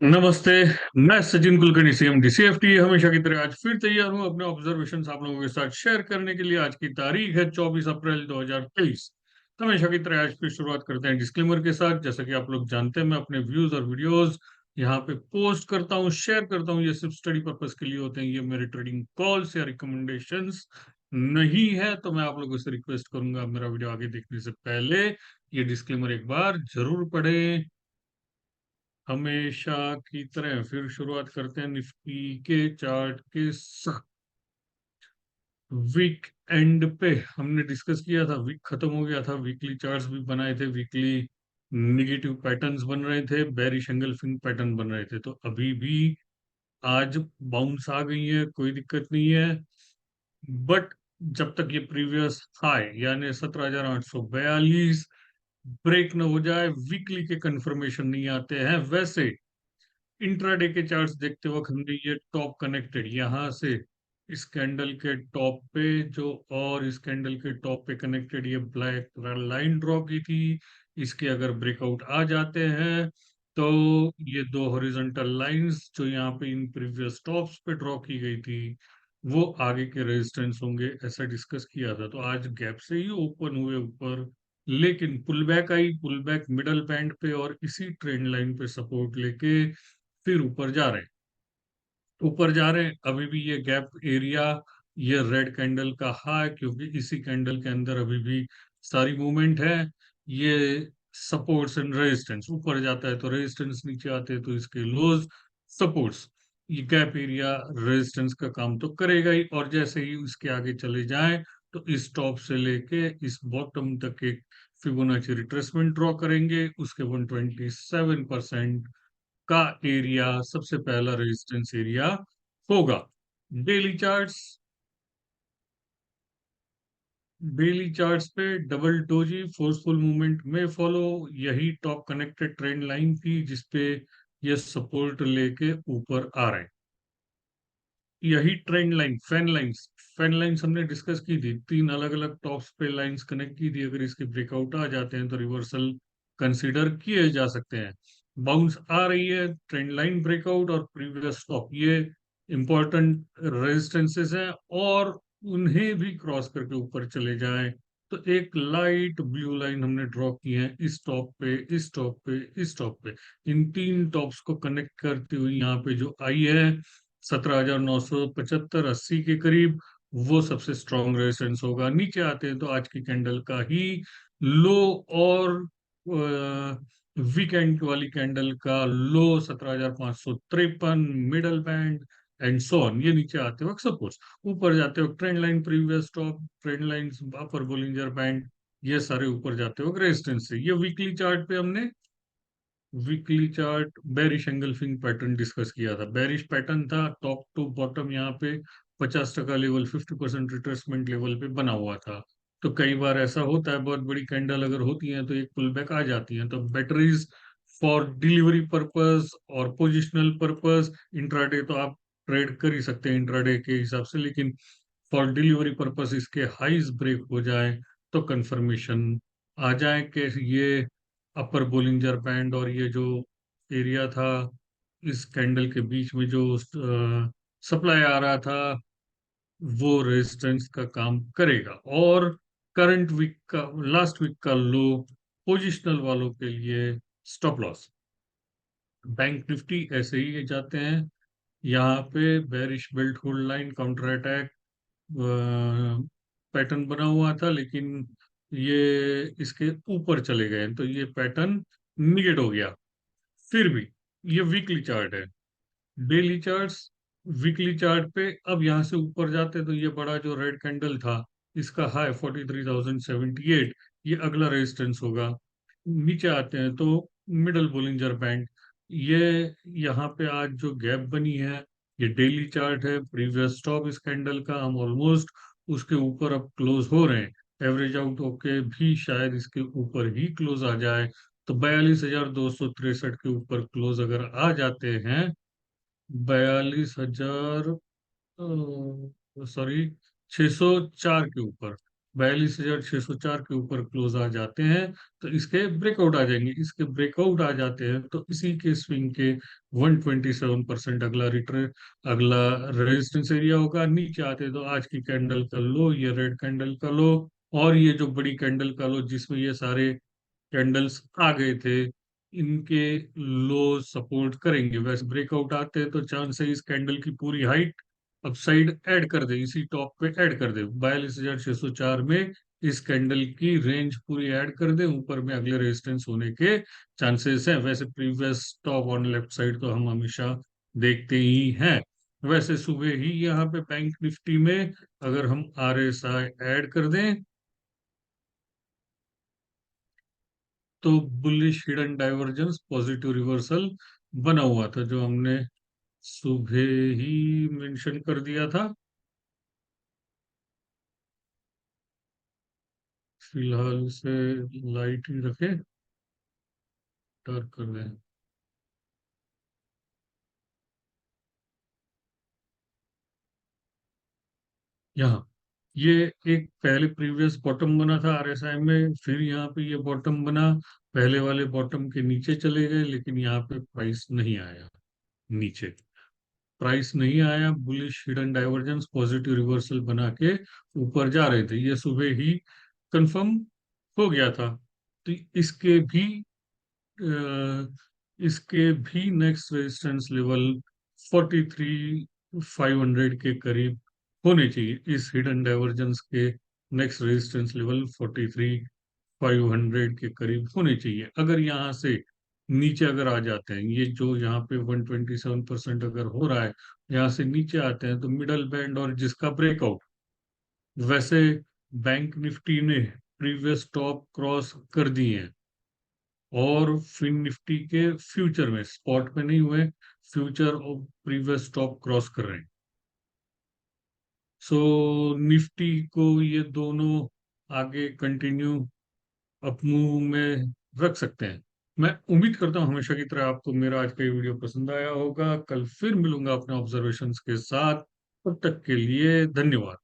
नमस्ते। मैं Sachin Kulkarni CM CFT हमेशा की तरह आज फिर तैयार हूं अपने ऑब्जर्वेशंस आप लोगों के साथ शेयर करने के लिए। आज की तारीख है 24 अप्रैल 2023। हमेशा की तरह आज फिर शुरुआत करते हैं डिस्क्लेमर के साथ। जैसा कि आप लोग जानते हैं, मैं अपने व्यूज और वीडियोस यहाँ पे पोस्ट करता हूँ, शेयर करता हूँ। ये सिर्फ स्टडी पर्पस के लिए होते हैं, ये मेरे ट्रेडिंग कॉल्स या रिकमेंडेशंस नहीं है। तो मैं आप लोगों से रिक्वेस्ट करूंगा, मेरा वीडियो आगे देखने से पहले ये डिस्क्लेमर एक बार जरूर पढ़ें। हमेशा की तरह फिर शुरुआत करते हैं निफ्टी के चार्ट के साथ। वीक एंड पे हमने डिस्कस किया था, वीक खत्म हो गया था, वीकली चार्ट्स भी बनाए थे, वीकली निगेटिव पैटर्न्स बन रहे थे, बेरिश एंगल्फिंग पैटर्न बन रहे थे। तो अभी भी आज बाउंस आ गई है, कोई दिक्कत नहीं है। बट जब तक ये प्रीवियस हाई यानी 17,842 ब्रेक न हो जाए, वीकली के कंफर्मेशन नहीं आते हैं। वैसे इंट्राडे के चार्ट्स देखते वक्त हमने ये टॉप कनेक्टेड यहां से इस कैंडल के टॉप पे जो, और इस कैंडल के टॉप पे कनेक्टेड ये ब्लैक लाइन ड्रॉ की थी। इसके अगर ब्रेकआउट आ जाते हैं तो ये दो हॉरिजॉन्टल लाइंस जो यहाँ पे इन प्रीवियस टॉप्स पे ड्रॉ की गई थी वो आगे के रेजिस्टेंस होंगे, ऐसा डिस्कस किया था। तो आज गैप से ही ओपन हुए ऊपर, लेकिन पुल बैक आई, पुल बैक मिडल बैंड पे और इसी ट्रेंड लाइन पे सपोर्ट लेके फिर ऊपर जा रहे हैं। ऊपर जा रहे हैं, अभी भी ये गैप एरिया, ये रेड कैंडल का हाई, क्योंकि इसी कैंडल के अंदर अभी भी सारी मूवमेंट है। ये सपोर्ट्स एंड रेजिस्टेंस, ऊपर जाता है तो रेजिस्टेंस, नीचे आते हैं तो इसके लोज सपोर्ट्स। ये गैप एरिया रेजिस्टेंस का काम तो करेगा ही, और जैसे ही इसके आगे चले जाएं तो इस टॉप से लेके इस बॉटम तक एक फिबोनाची रिट्रेसमेंट ड्रॉ करेंगे। उसके 127% का एरिया सबसे पहला रेजिस्टेंस एरिया होगा। डेली चार्ट्स, डेली चार्ट्स पे डबल डोजी फोर्सफुल मूवमेंट में फॉलो, यही टॉप कनेक्टेड ट्रेंड लाइन थी जिसपे ये सपोर्ट लेके ऊपर आ रहे हैं। यही ट्रेंड लाइन, फैन लाइंस हमने डिस्कस की थी, तीन अलग अलग टॉप्स पे लाइंस कनेक्ट की थी। अगर इसके ब्रेकआउट आ जाते हैं तो रिवर्सल कंसीडर किए जा सकते हैं। बाउंस आ रही है, ट्रेंड लाइन ब्रेकआउट और प्रीवियस टॉप, ये इंपॉर्टेंट रेजिस्टेंसेस हैं, और उन्हें भी क्रॉस करके ऊपर चले जाएं तो एक लाइट ब्लू लाइन हमने ड्रॉ की है इस टॉप पे, इस टॉप पे, इस टॉप पे। इन तीन टॉप्स को कनेक्ट करती हुई यहाँ पे जो आई है 17,975-80 के करीब, वो सबसे स्ट्रॉन्ग रेजिस्टेंस होगा। नीचे आते हैं तो आज की कैंडल का ही लो, और वीकेंड वाली कैंडल का low 17,553, middle band and so on. ये नीचे आते वक्त सपोर्ट, ऊपर जाते वक्त trend line, previous top, trend line, upper Bollinger band, ये सारे ऊपर जाते वक्त रेजिस्टेंस से। ये वीकली चार्ट पे हमने, weekly chart bearish engulfing pattern discuss किया था। बेरिश पैटर्न था, टॉप टू बॉटम यहाँ पे 50% लेवल, 50% रिट्रेसमेंट लेवल पे बना हुआ था। तो कई बार ऐसा होता है, बहुत बड़ी कैंडल अगर होती है तो एक पुल बैक आ जाती है। तो बैटरीज फॉर डिलीवरी पर्पस और पोजिशनल पर्पस, इंट्राडे तो आप ट्रेड कर ही सकते हैं इंट्राडे के हिसाब से, लेकिन फॉर डिलीवरी पर्पस इसके हाइज ब्रेक हो जाए तो कंफर्मेशन आ जाए कि ये अपर बोलिंजर बैंड और ये जो एरिया था इस कैंडल के बीच में जो सप्लाई आ रहा था वो रेजिस्टेंस का काम करेगा। और करंट वीक का, लास्ट वीक का लो पोजिशनल वालों के लिए स्टॉप लॉस। बैंक निफ्टी ऐसे ही जाते हैं, यहाँ पे bearish belt hold line counter attack pattern बना हुआ था, लेकिन ये इसके ऊपर चले गए तो ये पैटर्न निगेट हो गया। फिर भी ये वीकली चार्ट है। डेली चार्ट्स, वीकली चार्ट पे अब यहाँ से ऊपर जाते तो ये बड़ा जो रेड कैंडल था इसका हाई 43,078, ये अगला रेजिस्टेंस होगा। नीचे आते हैं तो मिडल बोलिंजर बैंड, ये यहाँ पे आज जो गैप बनी है ये डेली चार्ट है। प्रीवियस स्टॉप इस कैंडल का, हम ऑलमोस्ट उसके ऊपर अब क्लोज हो रहे हैं। एवरेज आउट होके भी शायद इसके ऊपर ही क्लोज आ जाए। तो 42,263 के ऊपर क्लोज अगर आ जाते हैं, 42,000, सॉरी, 604 के ऊपर, 42,604 के ऊपर क्लोज आ जाते हैं तो इसके ब्रेकआउट आ जाएंगे। इसके ब्रेकआउट आ जाते हैं तो इसी के स्विंग के 127% अगला रेजिस्टेंस एरिया होगा। नीचे आते हैं तो आज की कैंडल का लो, ये रेड कैंडल का लो, और ये जो बड़ी कैंडल का लो जिसमें ये सारे कैंडल्स आ गए थे, इनके लो सपोर्ट करेंगे। वैसे ब्रेकआउट आते हैं तो चांस है इस कैंडल की पूरी हाइट अपसाइड ऐड कर दे, इसी टॉप पे ऐड कर दे 42,604 में। इस कैंडल की रेंज पूरी ऐड कर दे, ऊपर में अगले रेजिस्टेंस होने के चांसेस हैं। वैसे previous top on left side तो हम हमेशा देखते ही हैं। वैसे सुबह ही यहाँ पे बैंक निफ्टी में अगर हम RSI ऐड कर दें तो bullish hidden divergence positive reversal बना हुआ था, जो हमने सुबह ही मेंशन कर दिया था। फिलहाल से लाइट ही रखे, डार्क कर दें। यहाँ ये एक पहले प्रीवियस बॉटम बना था RSI में, फिर यहाँ पे ये बॉटम बना, पहले वाले बॉटम के नीचे चले गए, लेकिन यहाँ पे प्राइस नहीं आया नीचे। प्राइस नहीं आया, bullish hidden divergence positive reversal बना के ऊपर जा रहे थे, ये सुबह ही कंफर्म हो गया था। तो अ, इसके भी नेक्स्ट रेजिस्टेंस लेवल 43,500 के करीब होने चाहिए। इस हिडन डाइवर्जेंस के नेक्स्ट रेजिस्टेंस लेवल 43,500 के करीब होने चाहिए। अगर यहाँ से नीचे अगर आ जाते हैं, ये जो यहाँ पे 127% अगर हो रहा है, यहाँ से नीचे आते हैं तो मिडल बैंड और जिसका ब्रेकआउट, वैसे बैंक निफ्टी ने प्रीवियस टॉप क्रॉस कर दिए हैं, और फिन निफ्टी के फ्यूचर में, स्पॉट में नहीं हुए, फ्यूचर और प्रीवियस टॉप क्रॉस कर रहे हैं। सो निफ्टी को ये दोनों आगे कंटिन्यू अप मूव में रख सकते हैं। मैं उम्मीद करता हूँ हमेशा की तरह आपको मेरा आज का ये वीडियो पसंद आया होगा। कल फिर मिलूंगा अपने ऑब्जर्वेशंस के साथ। तब तक के लिए धन्यवाद।